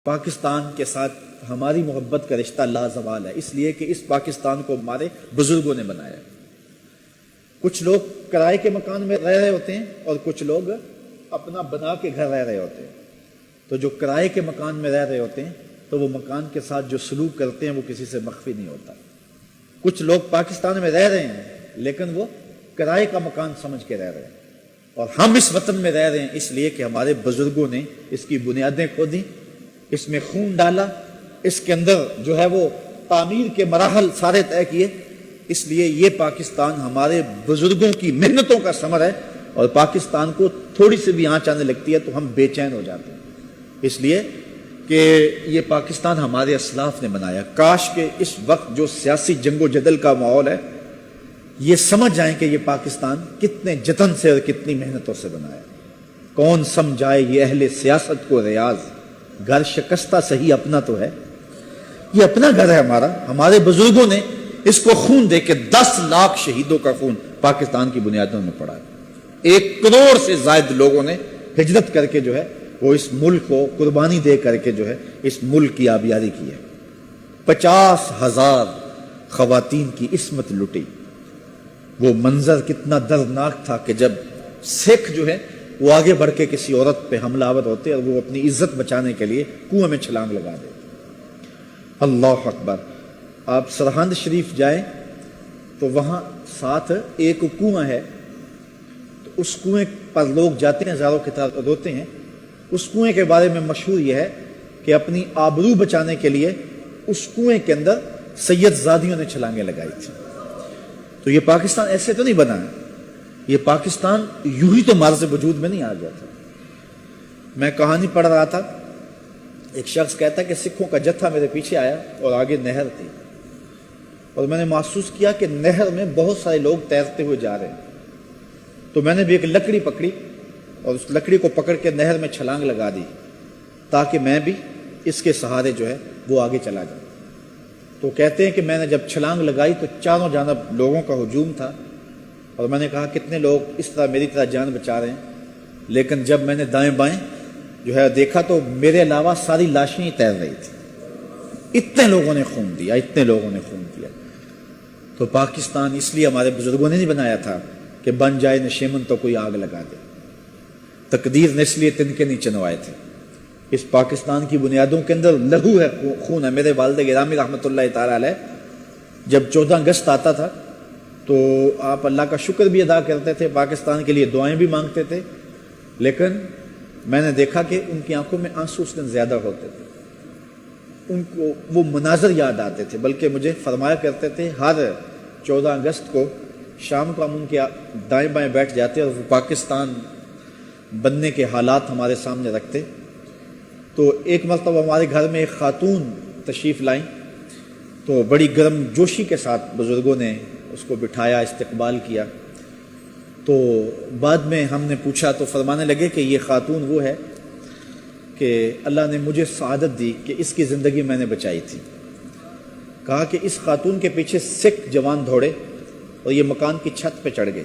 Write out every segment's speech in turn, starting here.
پاکستان کے ساتھ ہماری محبت کا رشتہ لازوال ہے، اس لیے کہ اس پاکستان کو ہمارے بزرگوں نے بنایا۔ کچھ لوگ کرائے کے مکان میں رہ رہے ہوتے ہیں اور کچھ لوگ اپنا بنا کے گھر رہ رہے ہوتے ہیں۔ تو جو کرائے کے مکان میں رہ رہے ہوتے ہیں تو وہ مکان کے ساتھ جو سلوک کرتے ہیں وہ کسی سے مخفی نہیں ہوتا۔ کچھ لوگ پاکستان میں رہ رہے ہیں لیکن وہ کرائے کا مکان سمجھ کے رہ رہے ہیں، اور ہم اس وطن میں رہ رہے ہیں اس لیے کہ ہمارے بزرگوں نے اس کی بنیادیں کھودی، اس میں خون ڈالا، اس کے اندر جو ہے وہ تعمیر کے مراحل سارے طے کیے۔ اس لیے یہ پاکستان ہمارے بزرگوں کی محنتوں کا ثمر ہے، اور پاکستان کو تھوڑی سی بھی آنچ آنے لگتی ہے تو ہم بے چین ہو جاتے ہیں، اس لیے کہ یہ پاکستان ہمارے اسلاف نے بنایا۔ کاش کہ اس وقت جو سیاسی جنگ و جدل کا ماحول ہے یہ سمجھ جائیں کہ یہ پاکستان کتنے جتن سے اور کتنی محنتوں سے بنایا۔ کون سمجھائے یہ اہل سیاست کو ریاض، گھر شکستہ سہی اپنا تو ہے۔ یہ اپنا گھر ہے ہمارا، ہمارے بزرگوں نے اس کو خون دے کے 10 لاکھ شہیدوں کا خون پاکستان کی بنیادوں میں پڑا ہے۔ 1 کروڑ سے زائد لوگوں نے ہجرت کر کے جو ہے وہ اس ملک کو قربانی دے کر کے جو ہے اس ملک کی آبیاری کی ہے۔ 50,000 خواتین کی عصمت لٹی۔ وہ منظر کتنا دردناک تھا کہ جب سکھ جو ہے وہ آگے بڑھ کے کسی عورت پہ حملہ آور ہوتے اور وہ اپنی عزت بچانے کے لیے کنویں میں چھلانگ لگا دیتے۔ اللہ اکبر۔ آپ سرہند شریف جائیں تو وہاں ساتھ ایک کنواں ہے، تو اس کنویں پر لوگ جاتے ہیں، ہزاروں کی تعداد روتے ہیں۔ اس کنویں کے بارے میں مشہور یہ ہے کہ اپنی آبرو بچانے کے لیے اس کنویں کے اندر سید زادیوں نے چھلانگیں لگائی تھی۔ تو یہ پاکستان ایسے تو نہیں بنا ہے، یہ پاکستان یوں ہی تو مارز وجود میں نہیں آ گیا تھا۔ میں کہانی پڑھ رہا تھا، ایک شخص کہتا کہ سکھوں کا جتھا میرے پیچھے آیا اور آگے نہر تھی، اور میں نے محسوس کیا کہ نہر میں بہت سارے لوگ تیرتے ہوئے جا رہے ہیں۔ تو میں نے بھی ایک لکڑی پکڑی اور اس لکڑی کو پکڑ کے نہر میں چھلانگ لگا دی تاکہ میں بھی اس کے سہارے جو ہے وہ آگے چلا جاؤں۔ تو کہتے ہیں کہ میں نے جب چھلانگ لگائی تو چاروں جانب لوگوں کا ہجوم تھا، اور میں نے کہا کتنے لوگ اس طرح میری طرح جان بچا رہے ہیں، لیکن جب میں نے دائیں بائیں جو ہے دیکھا تو میرے علاوہ ساری لاشیں ہی تیر رہی تھی۔ اتنے لوگوں نے خون دیا، اتنے لوگوں نے خون دیا۔ تو پاکستان اس لیے ہمارے بزرگوں نے نہیں بنایا تھا کہ بن جائے نشیمن تو کوئی آگ لگا دے، تقدیر نے اس لیے تنکے نہیں چنوائے تھے۔ اس پاکستان کی بنیادوں کے اندر لہو ہے، خون ہے۔ میرے والد گرامی رحمۃ اللہ تعالی علیہ جب 14 اگست آتا تھا تو آپ اللہ کا شکر بھی ادا کرتے تھے، پاکستان کے لیے دعائیں بھی مانگتے تھے، لیکن میں نے دیکھا کہ ان کی آنکھوں میں آنسو اس دن زیادہ ہوتے تھے، ان کو وہ مناظر یاد آتے تھے، بلکہ مجھے فرمایا کرتے تھے ہر 14 اگست کو شام کو ہم ان کے دائیں بائیں بیٹھ جاتے اور وہ پاکستان بننے کے حالات ہمارے سامنے رکھتے۔ تو ایک مرتبہ ہمارے گھر میں ایک خاتون تشریف لائیں، تو بڑی گرم جوشی کے ساتھ بزرگوں نے اس کو بٹھایا، استقبال کیا۔ تو بعد میں ہم نے پوچھا تو فرمانے لگے کہ یہ خاتون وہ ہے کہ اللہ نے مجھے سعادت دی کہ اس کی زندگی میں نے بچائی تھی۔ کہا کہ اس خاتون کے پیچھے سکھ جوان دوڑے اور یہ مکان کی چھت پہ چڑھ گئے،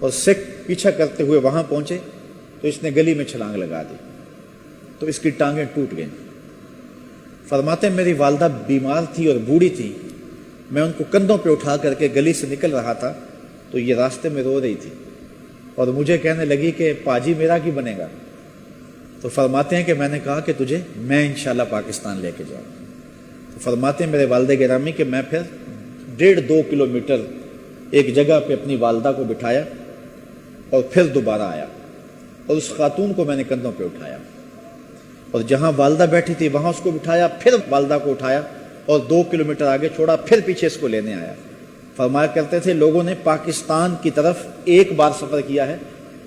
اور سکھ پیچھا کرتے ہوئے وہاں پہنچے تو اس نے گلی میں چھلانگ لگا دی، تو اس کی ٹانگیں ٹوٹ گئیں۔ فرماتے میری والدہ بیمار تھی اور بوڑھی تھی، میں ان کو کندھوں پہ اٹھا کر کے گلی سے نکل رہا تھا تو یہ راستے میں رو رہی تھی، اور مجھے کہنے لگی کہ پاجی میرا کی بنے گا؟ تو فرماتے ہیں کہ میں نے کہا کہ تجھے میں انشاءاللہ پاکستان لے کے جاؤں۔ تو فرماتے ہیں میرے والد گرامی کہ میں پھر 1.5-2 کلومیٹر ایک جگہ پہ اپنی والدہ کو بٹھایا اور پھر دوبارہ آیا، اور اس خاتون کو میں نے کندھوں پہ اٹھایا، اور جہاں والدہ بیٹھی تھی وہاں اس کو بٹھایا، پھر والدہ کو اٹھایا اور 2 کلومیٹر آگے چھوڑا، پھر پیچھے اس کو لینے آیا۔ فرمایا کرتے تھے لوگوں نے پاکستان کی طرف 1 بار سفر کیا ہے،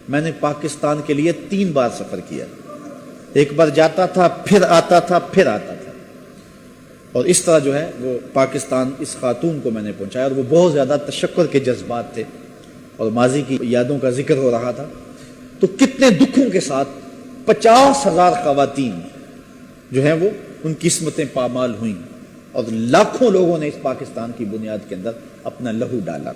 میں نے پاکستان کے لیے 3 بار سفر کیا۔ 1 بار جاتا تھا، پھر آتا تھا، پھر آتا تھا، اور اس طرح جو ہے وہ پاکستان اس خاتون کو میں نے پہنچایا، اور وہ بہت زیادہ تشکر کے جذبات تھے اور ماضی کی یادوں کا ذکر ہو رہا تھا۔ تو کتنے دکھوں کے ساتھ 50,000 خواتین جو ہیں وہ ان کی قسمتیں پامال ہوئیں، اور لاکھوں لوگوں نے اس پاکستان کی بنیاد کے اندر اپنا لہو ڈالا۔